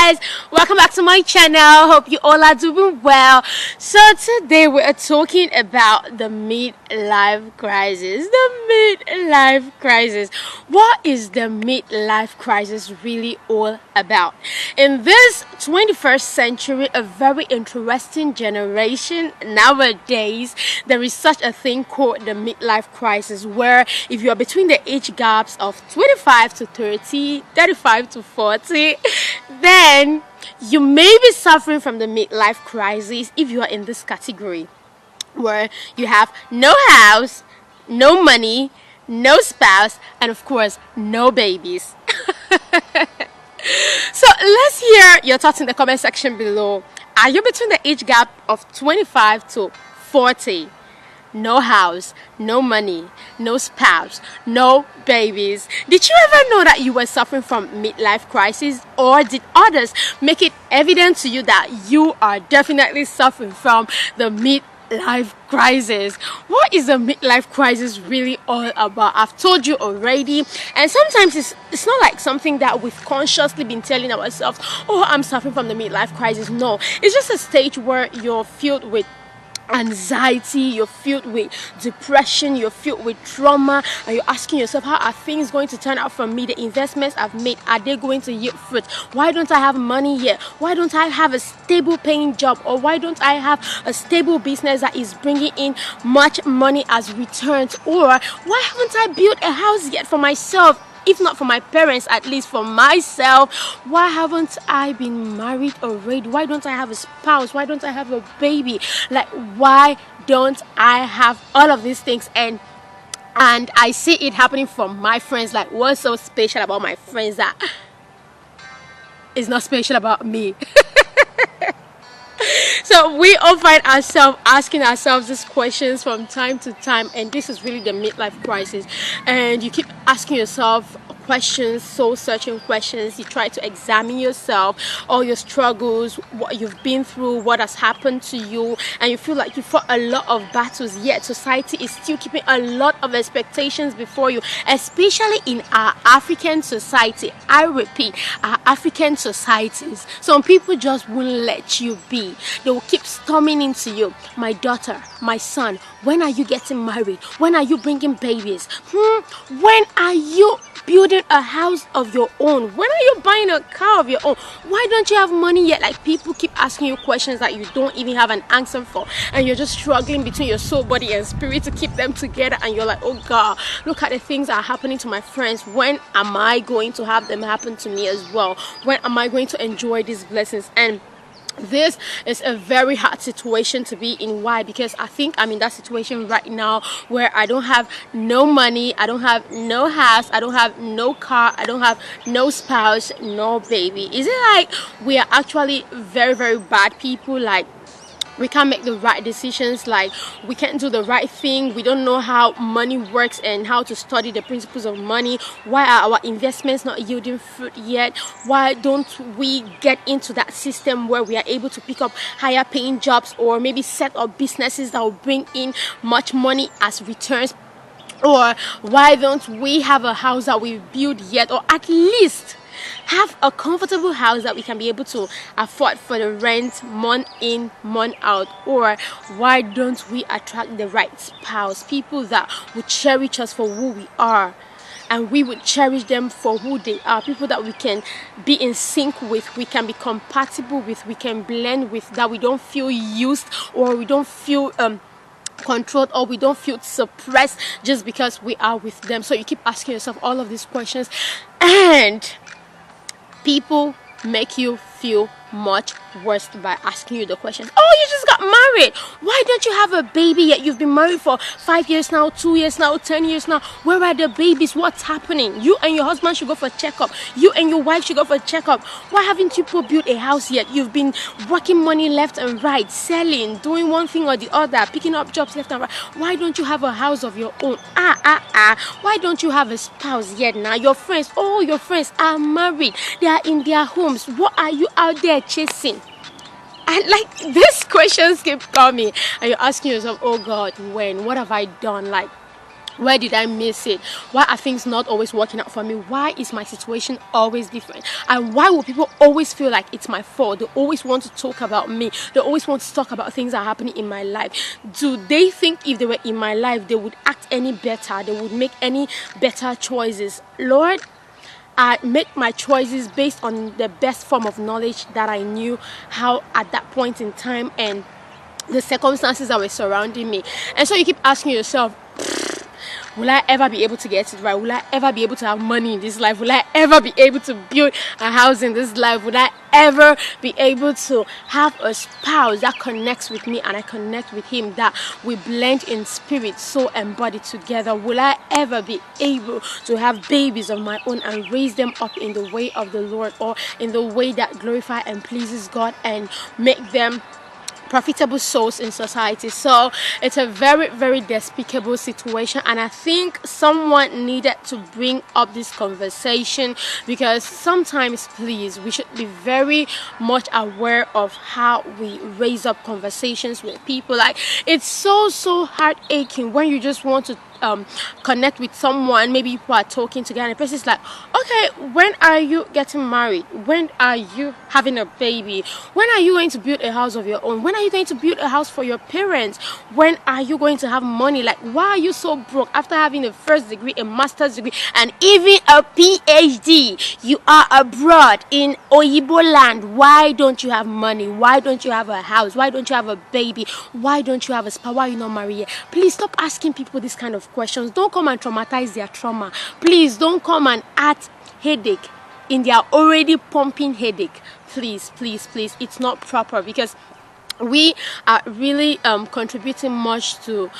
guys, welcome back to my channel. Hope you all are doing well. So today we are talking about the midlife crisis. The midlife crisis. What is the midlife crisis really all about? In this 21st century, a very interesting generation nowadays, there is such a thing called the midlife crisis, where if you are between the age gaps of 25 to 30, 35 to 40, then you may be suffering from the midlife crisis if you are in this category, where you have no house, no money, no spouse, and of course, no babies. So let's hear your thoughts in the comment section below. Are you between the age gap of 25 to 40? No house, no money, no spouse, no babies. Did you ever know that you were suffering from midlife crisis, or did others make it evident to you that you are definitely suffering from the midlife crisis? What is the midlife crisis really all about? I've told you already, and sometimes it's not like something that we've consciously been telling ourselves, oh, I'm suffering from the midlife crisis. No, it's just a stage where you're filled with anxiety, you're filled with depression, you're filled with trauma, and you're asking yourself, how are things going to turn out for me? The investments I've made, are they going to yield fruit? Why don't I have money yet? Why don't I have a stable paying job? Or why don't I have a stable business that is bringing in much money as returns? Or why haven't I built a house yet for myself? If not for my parents, at least for myself. Why haven't I been married already? Why don't I have a spouse? Why don't I have a baby? Like, why don't I have all of these things? And I see it happening from my friends. Like, what's so special about my friends that is not special about me? So we all find ourselves asking ourselves these questions from time to time, and this is really the midlife crisis. And you keep asking yourself questions, soul searching questions. You try to examine yourself, all your struggles, what you've been through, what has happened to you, and you feel like you fought a lot of battles, yet society is still keeping a lot of expectations before you, especially in our African society. I repeat, our African societies. Some people just won't let you be. They will keep storming into you. My daughter, my son, when are you getting married? When are you bringing babies? When are you building a house of your own? When are you buying a car of your own? Why don't you have money yet? Like, people keep asking you questions that you don't even have an answer for, and you're just struggling between your soul, body, and spirit to keep them together. And you're like, oh God, look at the things that are happening to my friends. When am I going to have them happen to me as well? When am I going to enjoy these blessings? And this is a very hard situation to be in. Why? Because I think I'm in that situation right now where I don't have no money, I don't have no house, I don't have no car, I don't have no spouse, no baby. Is it like we are actually very, very bad people? Like, we can't make the right decisions, like we can't do the right thing, we don't know how money works and how to study the principles of money. Why are our investments not yielding fruit yet? Why don't we get into that system where we are able to pick up higher paying jobs, or maybe set up businesses that will bring in much money as returns? Or why don't we have a house that we build yet, or at least have a comfortable house that we can be able to afford for the rent month in, month out? Or why don't we attract the right spouse, people that would cherish us for who we are, and we would cherish them for who they are, people that we can be in sync with, we can be compatible with, we can blend with, that we don't feel used, or we don't feel controlled, or we don't feel suppressed just because we are with them. So you keep asking yourself all of these questions, and people make you feel much worse by asking you the question, oh, you just got married, why don't you have a baby yet? You've been married for 5 years now, 2 years now, 10 years now. Where are the babies? What's happening? You and your husband should go for a checkup. You and your wife should go for a checkup. Why haven't you built a house yet? You've been working money left and right, selling, doing one thing or the other, picking up jobs left and right. Why don't you have a house of your own? Why don't you have a spouse yet? Now your friends, all your friends are married, they are in their homes. What are you out there chasing? And like, these questions keep coming, and you're asking yourself, oh God, when? What have I done? Like, Where did I miss it? Why are things not always working out for me? Why is my situation always different? And why will people always feel like it's my fault? They always want to talk about me. They always want to talk about things that are happening in my life. Do they think if they were in my life, they would act any better? They would make any better choices? Lord, I make my choices based on the best form of knowledge that I knew how at that point in time and the circumstances that were surrounding me. And so you keep asking yourself, will I ever be able to get it right? Will I ever be able to have money in this life? Will I ever be able to build a house in this life? Will I ever be able to have a spouse that connects with me and I connect with him, that we blend in spirit, soul and body together? Will I ever be able to have babies of my own and raise them up in the way of the Lord, or in the way that glorifies and pleases God, and make them profitable souls in society? So it's a very, very despicable situation, and I think someone needed to bring up this conversation, because sometimes, please, we should be very much aware of how we raise up conversations with people. Like, it's so heartaching when you just want to connect with someone. Maybe people are talking together and the person's like, okay, when are you getting married? When are you having a baby? When are you going to build a house of your own? When are you going to build a house for your parents? When are you going to have money? Like, why are you so broke after having a first degree, a master's degree, and even a PhD? You are abroad in Oyibo land. Why don't you have money? Why don't you have a house? Why don't you have a baby? Why don't you have a spouse? Why are you not married yet? Please stop asking people this kind of questions. Don't come and traumatize their trauma. Please don't come and add headache in their already pumping headache. Please, it's not proper, because we are really contributing much to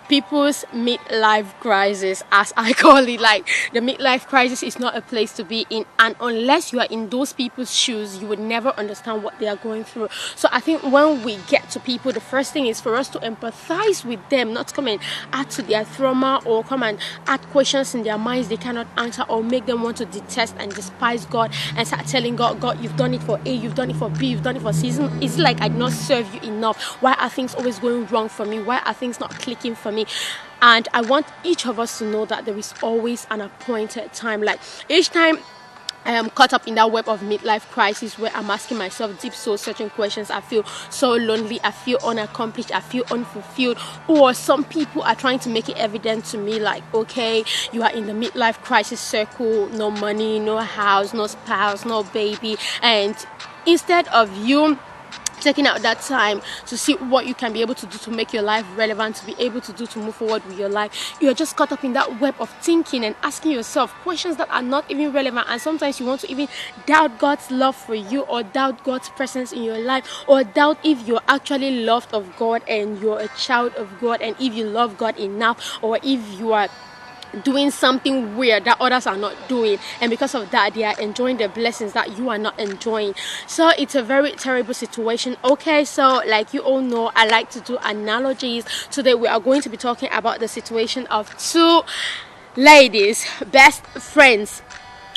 people's midlife crisis, as I call it. Like, the midlife crisis is not a place to be in, and unless you are in those people's shoes, you would never understand what they are going through. So I think when we get to people, the first thing is for us to empathize with them, not come and add to their trauma, or come and add questions in their minds they cannot answer, or make them want to detest and despise God and start telling God, you've done it for A, you've done it for B, you've done it for C. Is it like I did not serve you enough? Why are things always going wrong for me? Why are things not clicking for me? And I want each of us to know that there is always an appointed time. Like, each time I am caught up in that web of midlife crisis where I'm asking myself deep soul searching questions, I feel so lonely, I feel unaccomplished, I feel unfulfilled. Or some people are trying to make it evident to me, like, okay, you are in the midlife crisis circle, no money, no house, no spouse, no baby, and instead of you taking out that time to see what you can be able to do to make your life relevant, to be able to do to move forward with your life, you're just caught up in that web of thinking and asking yourself questions that are not even relevant. And sometimes you want to even doubt God's love for you, or doubt God's presence in your life, or doubt if you're actually loved of God and you're a child of God, and if you love God enough, or if you are doing something weird that others are not doing, and because of that they are enjoying the blessings that you are not enjoying. So it's a very terrible situation. Okay, so like you all know, I like to do analogies. Today we are going to be talking about the situation of two ladies, best friends,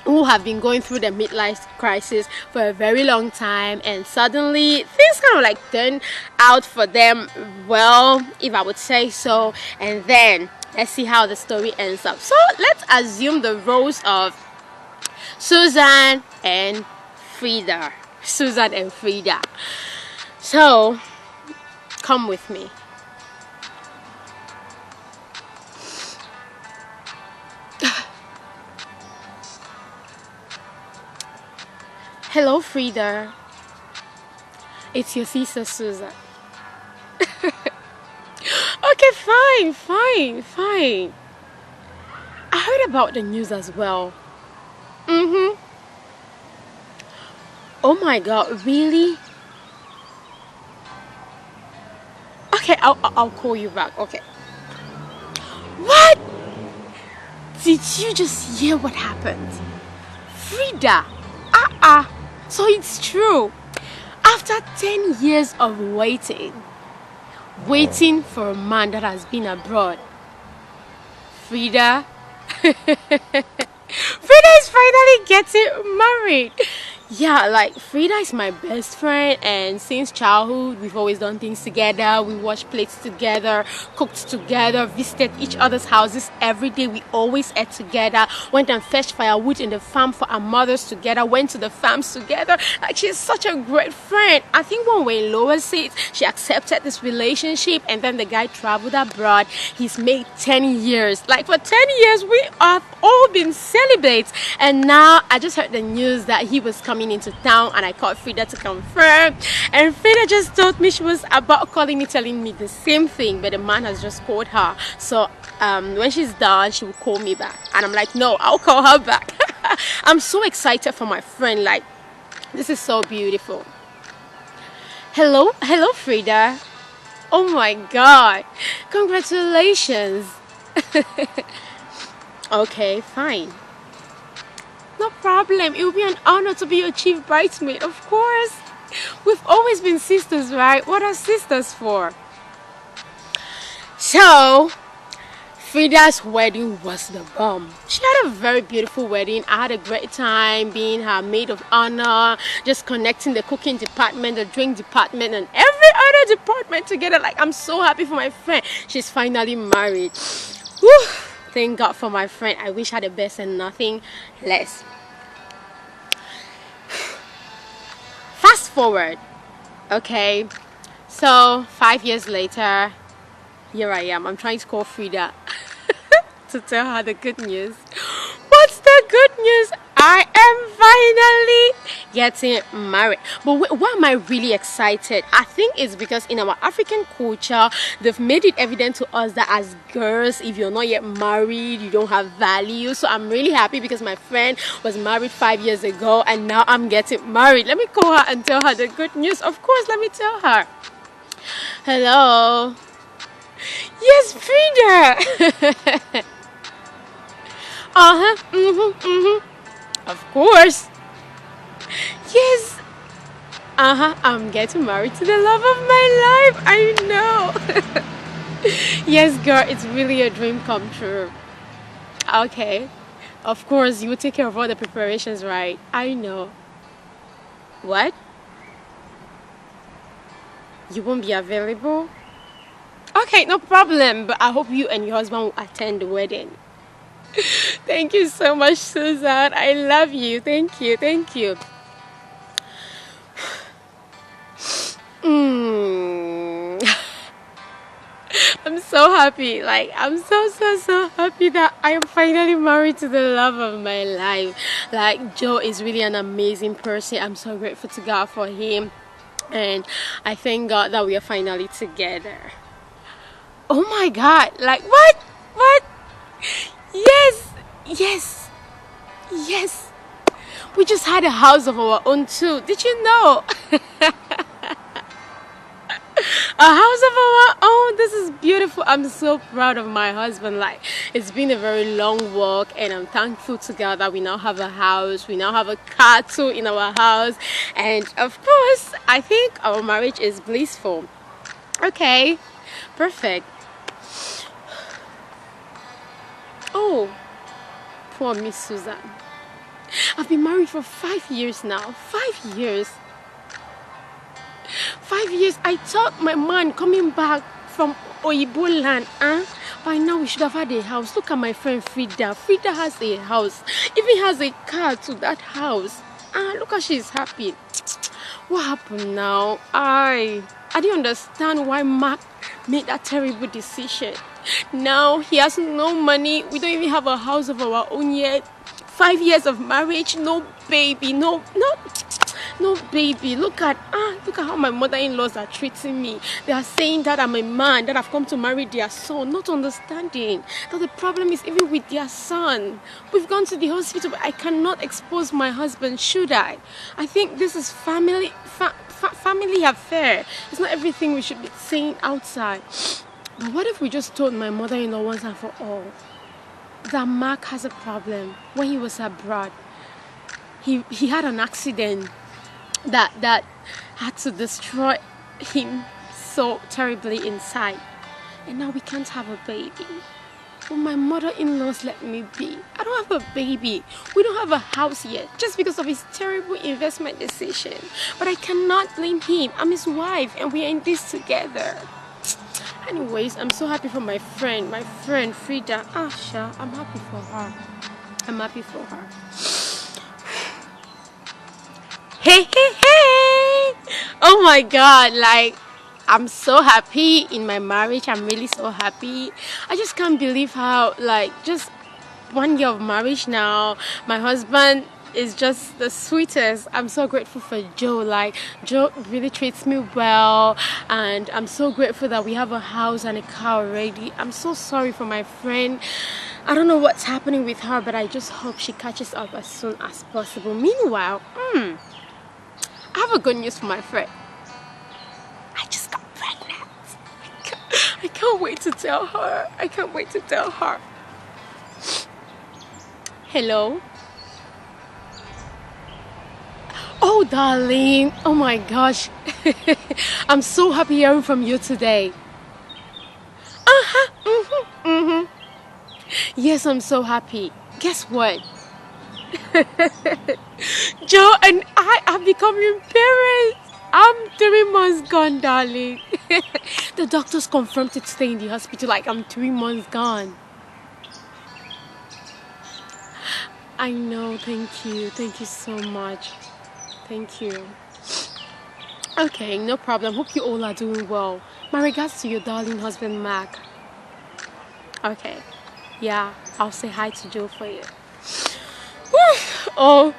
who have been going through the midlife crisis for a very long time, and suddenly things kind of like turn out for them well, if I would say so. And then let's see how the story ends up. So let's assume the roles of Susan and Frida. So come with me. Hello, Frida. It's your sister, Susan. Okay, fine. I heard about the news as well. Oh my God, really? Okay, I'll call you back. Okay. What? Did you just hear what happened? Frida. So it's true. After 10 years of waiting for a man that has been abroad, Frida is finally getting married. Yeah, like Frida is my best friend, and since childhood, we've always done things together. We washed plates together, cooked together, visited each other's houses every day. We always ate together, went and fetched firewood in the farm for our mothers together, went to the farms together. Like, she's such a great friend. I think when we're in lower seats, she accepted this relationship, and then the guy traveled abroad. He's made 10 years. Like, for 10 years, we have all been celibates, and now I just heard the news that he was coming into town, and I called Frida to confirm, and Frida just told me she was about calling me, telling me the same thing, but the man has just called her. So when she's done, she will call me back, and I'm like, no, I'll call her back. I'm so excited for my friend. Like, this is so beautiful. Hello Frida. Oh my god, congratulations. Okay, fine. No problem. It will be an honor to be your chief bridesmaid, of course. We've always been sisters, right? What are sisters for? So, Frida's wedding was the bomb. She had a very beautiful wedding. I had a great time being her maid of honor, just connecting the cooking department, the drink department, and every other department together. Like, I'm so happy for my friend. She's finally married. Whew. Thank God for my friend. I wish her the best and nothing less. Fast forward. Okay. So 5 years later, here I am. I'm trying to call Frida to tell her the good news. What's the good news? I am finally getting married. But why am I really excited? I think it's because in our African culture, they've made it evident to us that as girls, if you're not yet married, you don't have value. So I'm really happy because my friend was married 5 years ago, and now I'm getting married. Let me call her and tell her the good news. Of course, let me tell her. Hello. Yes, Frida. Of course. Yes. I'm getting married to the love of my life. I know. Yes, girl, it's really a dream come true. Okay. Of course, you will take care of all the preparations, right? I know. What? You won't be available? Okay, no problem. But I hope you and your husband will attend the wedding. Thank you so much, Susan. I love you. Thank you. Thank you. I'm so happy. Like, I'm so happy that I am finally married to the love of my life. Like, Joe is really an amazing person. I'm so grateful to God for him. And I thank God that we are finally together. Oh my God. Like, what? What? Yes. We just had a house of our own too. Did you know? A house of our own. This is beautiful. I'm so proud of my husband. Like, it's been a very long walk, and I'm thankful to God that we now have a house. We now have a car too in our house, and of course, I think our marriage is blissful. Okay, perfect. Oh, poor Miss Susan. I've been married for 5 years now. 5 years. 5 years. I thought my man coming back from Oyibo land, by now we should have had a house. Look at my friend Frida. Frida has a house. Even has a car to that house. Look how she's happy. What happened now? I didn't understand why Mark made that terrible decision. Now he has no money. We don't even have a house of our own yet. 5 years of marriage, no baby, no baby. Look at how my mother-in-laws are treating me. They are saying that I'm a man, that I've come to marry their son, not understanding that the problem is even with their son. We've gone to the hospital, but I cannot expose my husband, should I? I think this is family affair. It's not everything we should be saying outside. But what if we just told my mother-in-law once and for all that Mark has a problem? When he was abroad, he had an accident that had to destroy him so terribly inside, and now we can't have a baby. Will my mother-in-laws let me be? I don't have a baby. We don't have a house yet, just because of his terrible investment decision. But I cannot blame him. I'm his wife, and we are in this together. Anyways, I'm so happy for my friend Frida. Asha, I'm happy for her. I'm happy for her. Hey, hey, hey! Oh my God, like, I'm so happy in my marriage. I'm really so happy. I just can't believe how, like, just 1 year of marriage now, my husband is just the sweetest. I'm so grateful for Joe. Like, Joe really treats me well, and I'm so grateful that we have a house and a car already. I'm so sorry for my friend. I don't know what's happening with her, but I just hope she catches up as soon as possible. Meanwhile, I have a good news for my friend. I just got pregnant. I can't wait to tell her. I can't wait to tell her. Hello? Oh, darling. Oh my gosh. I'm so happy hearing from you today. Yes, I'm so happy. Guess what? Joe and I are becoming parents. I'm 3 months gone, darling. The doctors confirmed it today in the hospital, like I'm 3 months gone. I know, thank you. Thank you so much. Thank you. Okay, no problem. Hope you all are doing well. My regards to your darling husband, Mac. Okay. Yeah, I'll say hi to Joe for you. Oh.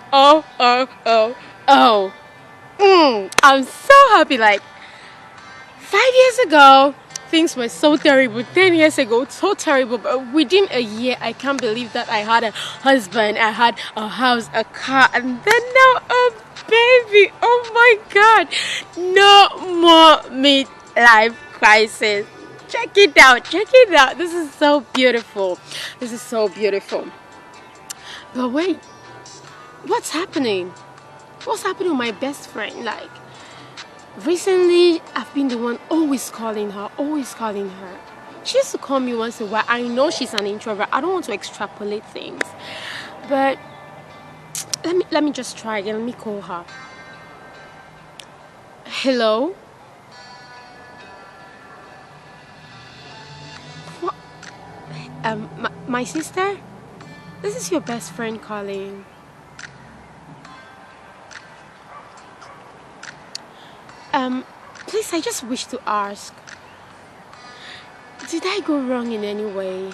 I'm so happy. Like, 5 years ago, things were so terrible. 10 years ago, so terrible. But within a year, I can't believe that I had a husband, I had a house, a car, and then now a baby. Oh my God. No more midlife crisis. Check it out. Check it out. This is so beautiful. This is so beautiful. But wait, what's happening? What's happening with my best friend? Like, recently, I've been the one always calling her. She used to call me once in a while. I know she's an introvert. I don't want to extrapolate things. But let me just try again. Let me call her. Hello? What? My sister? This is your best friend calling. Please, I just wish to ask, did I go wrong in any way?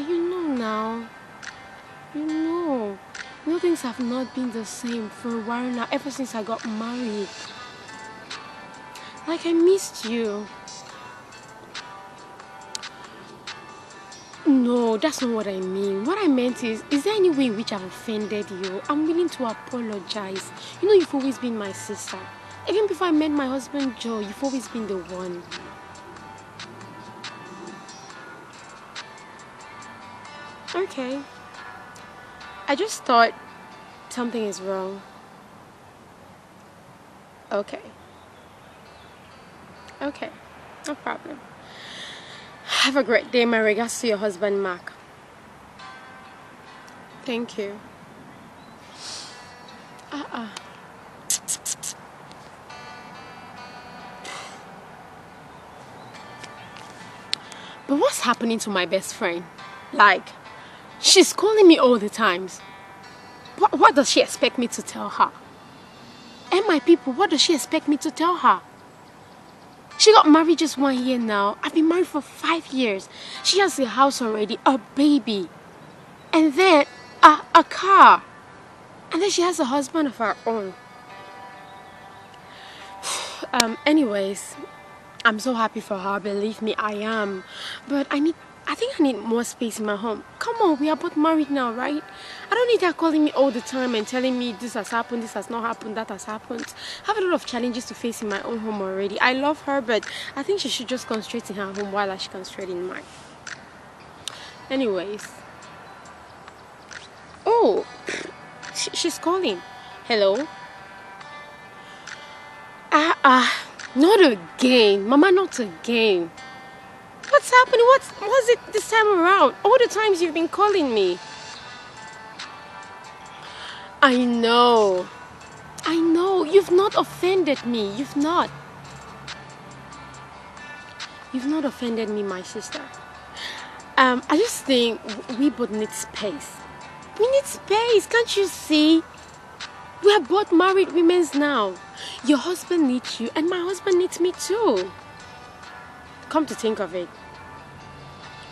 You know now. You know things have not been the same for a while now, ever since I got married. Like, I missed you. No, that's not what I mean. What I meant is there any way in which I've offended you? I'm willing to apologize. You know, you've always been my sister. Even before I met my husband, Joe, you've always been the one. Okay. I just thought something is wrong. Okay. Okay. No problem. Have a great day. My regards to your husband, Mark. Thank you. But what's happening to my best friend? Like, she's calling me all the times. What does she expect me to tell her? And my people, what does she expect me to tell her? She got married just 1 year now. I've been married for 5 years. She has a house already, a baby, and then a car. And then she has a husband of her own. Anyways, I'm so happy for her. Believe me, I am. But I think I need more space in my home. Come on, we are both married now, right? I don't need her calling me all the time and telling me this has happened, this has not happened, that has happened. I have a lot of challenges to face in my own home already. I love her, but I think she should just concentrate in her home while I should concentrate in mine. Anyways. Oh, she's calling. Hello? Not again. Mama, not again. What's happening? What's it this time around? All the times you've been calling me. I know. You've not offended me. You've not offended me, my sister. I just think we both need space. We need space. Can't you see? We are both married women now. Your husband needs you and my husband needs me too. Come to think of it.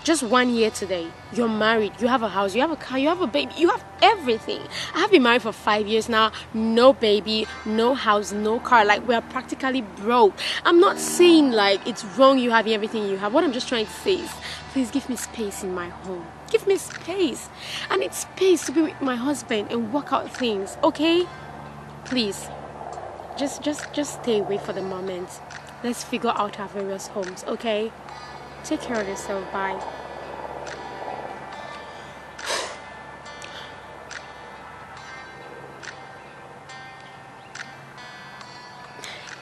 Just 1 year today. You're married. You have a house. You have a car. You have a baby. You have everything. I have been married for 5 years now. No baby, no house, no car. Like, we are practically broke. I'm not saying like it's wrong you having everything you have. What I'm just trying to say is, please give me space in my home. Give me space. I need space to be with my husband and work out things. Okay? Please. Just stay away for the moment. Let's figure out our various homes. Okay? Take care of yourself. Bye.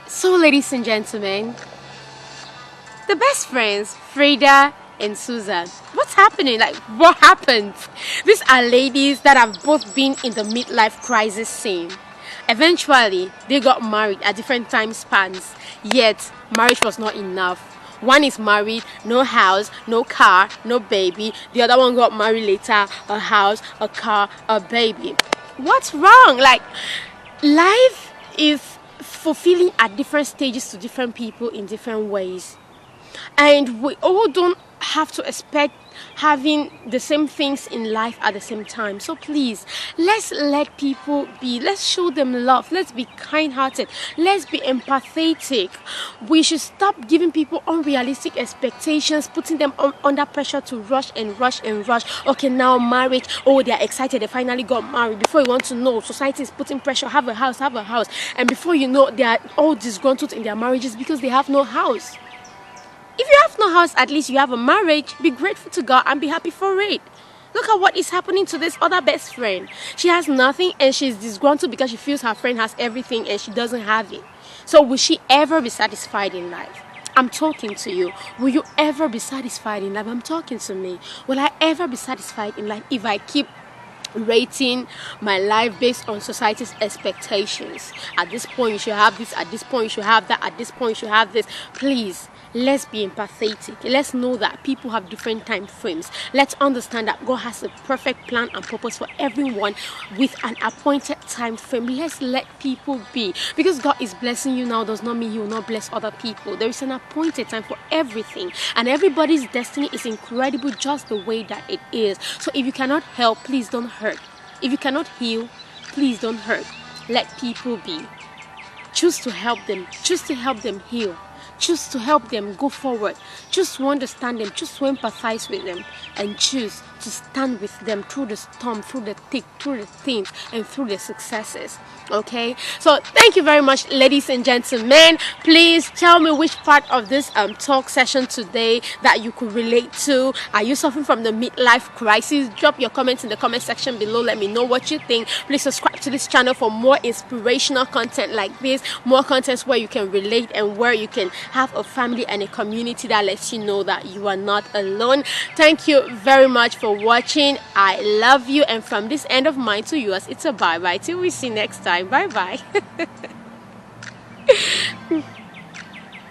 So, ladies and gentlemen, the best friends, Frida and Susan. What's happening? Like, what happened? These are ladies that have both been in the midlife crisis scene. Eventually, they got married at different time spans. Yet, marriage was not enough. One is married, no house, no car, no baby. The other one got married later, a house, a car, a baby. What's wrong? Like, life is fulfilling at different stages to different people in different ways. And we all don't have to expect having the same things in life at the same time. So please, let's let people be. Let's show them love. Let's be kind-hearted. Let's be empathetic. We should stop giving people unrealistic expectations, putting them under pressure to rush. Okay, now marriage. Oh, they're excited. They finally got married. Before you want to know, society is putting pressure. Have a house. And before you know, they are all disgruntled in their marriages because they have no house. If you have no house, at least you have a marriage. Be grateful to God and be happy for it. Look at what is happening to this other best friend. She has nothing and she's disgruntled because she feels her friend has everything and she doesn't have it. So will she ever be satisfied in life? I'm talking to you. Will you ever be satisfied in life? I'm talking to me. Will I ever be satisfied in life if I keep rating my life based on society's expectations? At this point you should have this, at this point you should have that, at this point you should have this. Please, let's be empathetic. Let's know that people have different time frames. Let's understand that God has a perfect plan and purpose for everyone with an appointed time frame. Let's let people be. Because God is blessing you now does not mean He will not bless other people. There is an appointed time for everything, and everybody's destiny is incredible just the way that it is. So if you cannot help, please don't hurt. If you cannot heal, please don't hurt. Let people be. Choose to help them. Choose to help them heal. Choose to help them go forward. Choose to understand them. Choose to empathize with them. And choose to stand with them through the storm, through the thick, through the things, and through the successes. Okay? So thank you very much, ladies and gentlemen. Please tell me which part of this talk session today that you could relate to. Are you suffering from the midlife crisis? Drop your comments in the comment section below. Let me know what you think. Please subscribe to this channel for more inspirational content like this. More contents where you can relate and where you can have a family and a community that lets you know that you are not alone. Thank you very much for watching. I love you, and from this end of mine to yours, it's a bye-bye till we see next time. Bye-bye.